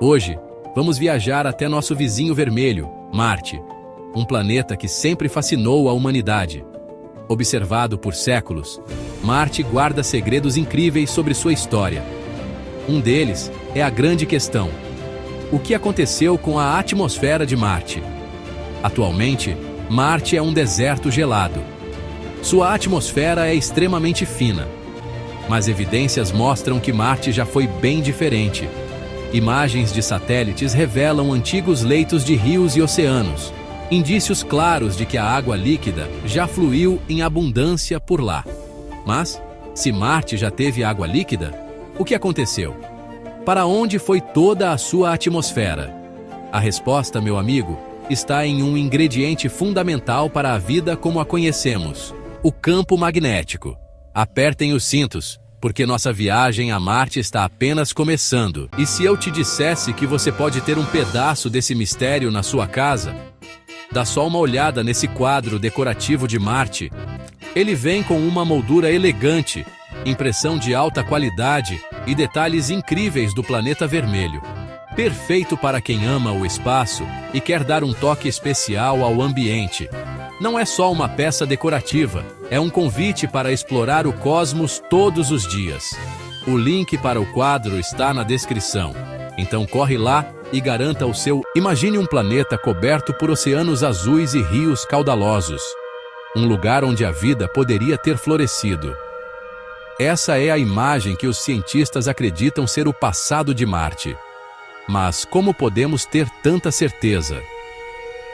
Hoje, vamos viajar até nosso vizinho vermelho, Marte, um planeta que sempre fascinou a humanidade. Observado por séculos, Marte guarda segredos incríveis sobre sua história. Um deles é a grande questão: o que aconteceu com a atmosfera de Marte? Atualmente, Marte é um deserto gelado. Sua atmosfera é extremamente fina. Mas evidências mostram que Marte já foi bem diferente. Imagens de satélites revelam antigos leitos de rios e oceanos, indícios claros de que a água líquida já fluiu em abundância por lá. Mas, se Marte já teve água líquida, o que aconteceu? Para onde foi toda a sua atmosfera? A resposta, meu amigo, está em um ingrediente fundamental para a vida como a conhecemos: o campo magnético. Apertem os cintos, porque nossa viagem a Marte está apenas começando. E se eu te dissesse que você pode ter um pedaço desse mistério na sua casa? Dá só uma olhada nesse quadro decorativo de Marte. Ele vem com uma moldura elegante, impressão de alta qualidade e detalhes incríveis do planeta vermelho. Perfeito para quem ama o espaço e quer dar um toque especial ao ambiente. Não é só uma peça decorativa, é um convite para explorar o cosmos todos os dias. O link para o quadro está na descrição. Então corre lá e garanta o seu. Imagine um planeta coberto por oceanos azuis e rios caudalosos. Um lugar onde a vida poderia ter florescido. Essa é a imagem que os cientistas acreditam ser o passado de Marte. Mas como podemos ter tanta certeza?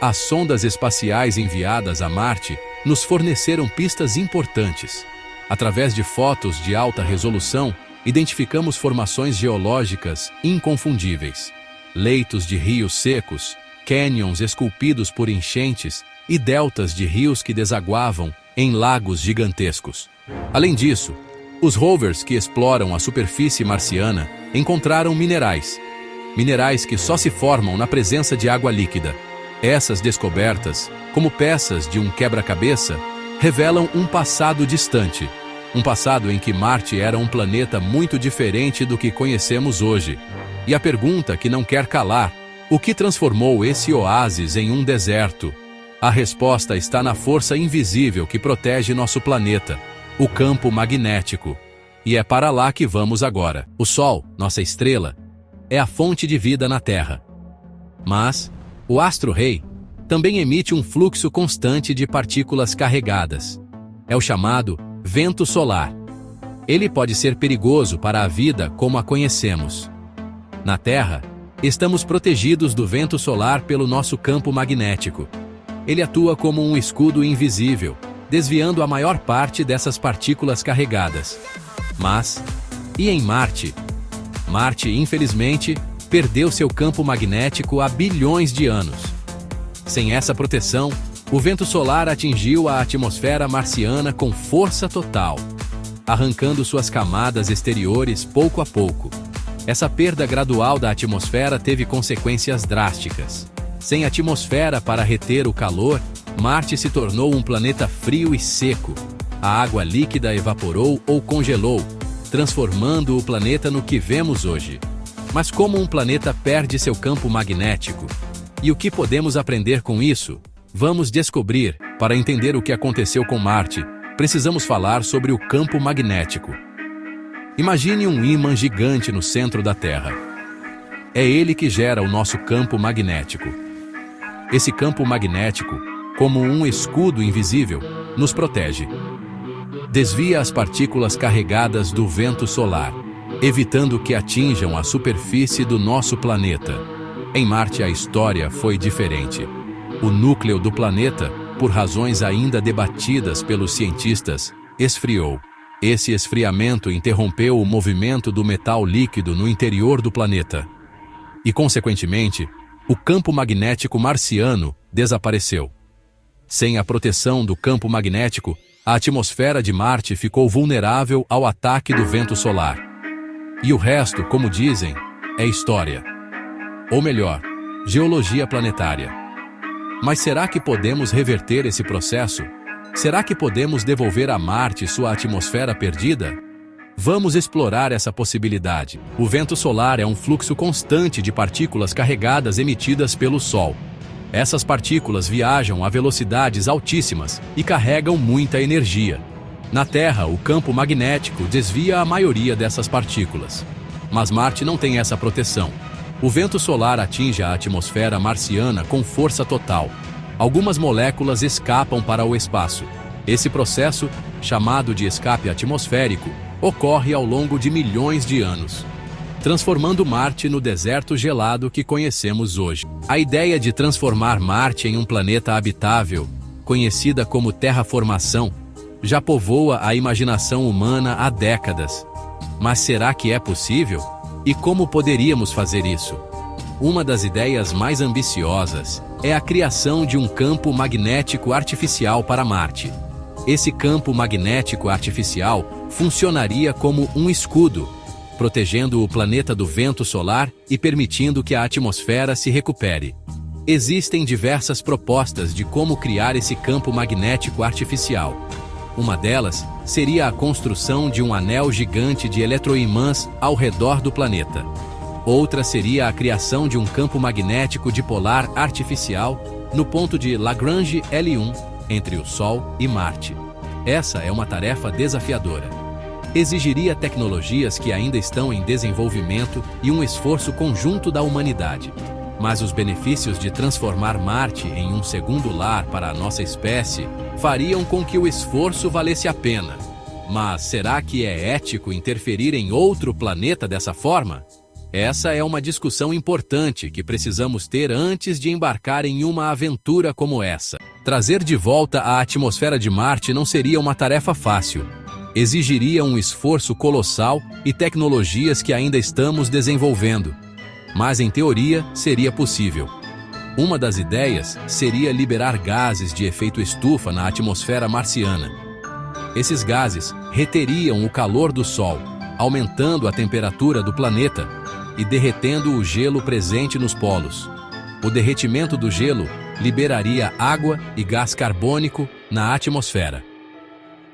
As sondas espaciais enviadas a Marte nos forneceram pistas importantes. Através de fotos de alta resolução, identificamos formações geológicas inconfundíveis. Leitos de rios secos, cânions esculpidos por enchentes e deltas de rios que desaguavam em lagos gigantescos. Além disso, os rovers que exploram a superfície marciana encontraram minerais que só se formam na presença de água líquida. Essas descobertas, como peças de um quebra-cabeça, revelam um passado distante. Um passado em que Marte era um planeta muito diferente do que conhecemos hoje. E a pergunta que não quer calar: o que transformou esse oásis em um deserto? A resposta está na força invisível que protege nosso planeta: o campo magnético. E é para lá que vamos agora. O Sol, nossa estrela, é a fonte de vida na Terra. Mas o astro-rei também emite um fluxo constante de partículas carregadas. É o chamado vento solar. Ele pode ser perigoso para a vida como a conhecemos. Na Terra, estamos protegidos do vento solar pelo nosso campo magnético. Ele atua como um escudo invisível, desviando a maior parte dessas partículas carregadas. Mas, e em Marte? Marte, infelizmente, perdeu seu campo magnético há bilhões de anos. Sem essa proteção, o vento solar atingiu a atmosfera marciana com força total, arrancando suas camadas exteriores pouco a pouco. Essa perda gradual da atmosfera teve consequências drásticas. Sem atmosfera para reter o calor, Marte se tornou um planeta frio e seco. A água líquida evaporou ou congelou, transformando o planeta no que vemos hoje. Mas como um planeta perde seu campo magnético? E o que podemos aprender com isso? Vamos descobrir. Para entender o que aconteceu com Marte, precisamos falar sobre o campo magnético. Imagine um ímã gigante no centro da Terra. É ele que gera o nosso campo magnético. Esse campo magnético, como um escudo invisível, nos protege. Desvia as partículas carregadas do vento solar, evitando que atinjam a superfície do nosso planeta. Em Marte a história foi diferente. O núcleo do planeta, por razões ainda debatidas pelos cientistas, esfriou. Esse esfriamento interrompeu o movimento do metal líquido no interior do planeta. E, consequentemente, o campo magnético marciano desapareceu. Sem a proteção do campo magnético, a atmosfera de Marte ficou vulnerável ao ataque do vento solar. E o resto, como dizem, é história. Ou melhor, geologia planetária. Mas será que podemos reverter esse processo? Será que podemos devolver a Marte sua atmosfera perdida? Vamos explorar essa possibilidade. O vento solar é um fluxo constante de partículas carregadas emitidas pelo Sol. Essas partículas viajam a velocidades altíssimas e carregam muita energia. Na Terra, o campo magnético desvia a maioria dessas partículas. Mas Marte não tem essa proteção. O vento solar atinge a atmosfera marciana com força total. Algumas moléculas escapam para o espaço. Esse processo, chamado de escape atmosférico, ocorre ao longo de milhões de anos, transformando Marte no deserto gelado que conhecemos hoje. A ideia de transformar Marte em um planeta habitável, conhecida como terraformação, já povoa a imaginação humana há décadas. Mas será que é possível? E como poderíamos fazer isso? Uma das ideias mais ambiciosas é a criação de um campo magnético artificial para Marte. Esse campo magnético artificial funcionaria como um escudo, protegendo o planeta do vento solar e permitindo que a atmosfera se recupere. Existem diversas propostas de como criar esse campo magnético artificial. Uma delas seria a construção de um anel gigante de eletroimãs ao redor do planeta. Outra seria a criação de um campo magnético dipolar artificial no ponto de Lagrange L1, entre o Sol e Marte. Essa é uma tarefa desafiadora. Exigiria tecnologias que ainda estão em desenvolvimento e um esforço conjunto da humanidade. Mas os benefícios de transformar Marte em um segundo lar para a nossa espécie fariam com que o esforço valesse a pena. Mas será que é ético interferir em outro planeta dessa forma? Essa é uma discussão importante que precisamos ter antes de embarcar em uma aventura como essa. Trazer de volta a atmosfera de Marte não seria uma tarefa fácil. Exigiria um esforço colossal e tecnologias que ainda estamos desenvolvendo. Mas, em teoria, seria possível. Uma das ideias seria liberar gases de efeito estufa na atmosfera marciana. Esses gases reteriam o calor do Sol, aumentando a temperatura do planeta e derretendo o gelo presente nos polos. O derretimento do gelo liberaria água e gás carbônico na atmosfera,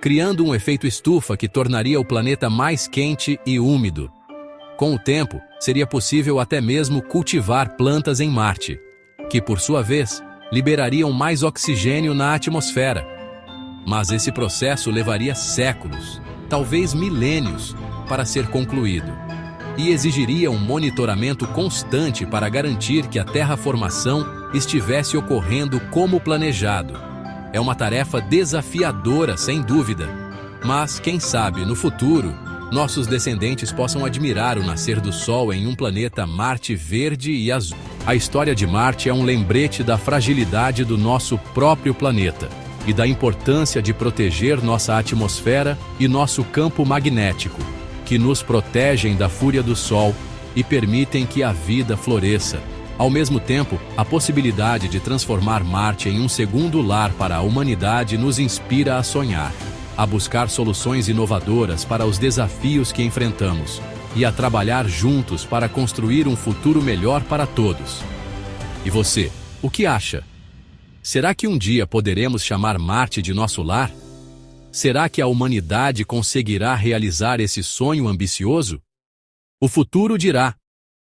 criando um efeito estufa que tornaria o planeta mais quente e úmido. Com o tempo, seria possível até mesmo cultivar plantas em Marte, que, por sua vez, liberariam mais oxigênio na atmosfera. Mas esse processo levaria séculos, talvez milênios, para ser concluído, e exigiria um monitoramento constante para garantir que a terraformação estivesse ocorrendo como planejado. É uma tarefa desafiadora, sem dúvida, mas, quem sabe, no futuro, nossos descendentes possam admirar o nascer do Sol em um planeta Marte verde e azul. A história de Marte é um lembrete da fragilidade do nosso próprio planeta e da importância de proteger nossa atmosfera e nosso campo magnético, que nos protegem da fúria do Sol e permitem que a vida floresça. Ao mesmo tempo, a possibilidade de transformar Marte em um segundo lar para a humanidade nos inspira a sonhar, a buscar soluções inovadoras para os desafios que enfrentamos e a trabalhar juntos para construir um futuro melhor para todos. E você, o que acha? Será que um dia poderemos chamar Marte de nosso lar? Será que a humanidade conseguirá realizar esse sonho ambicioso? O futuro dirá.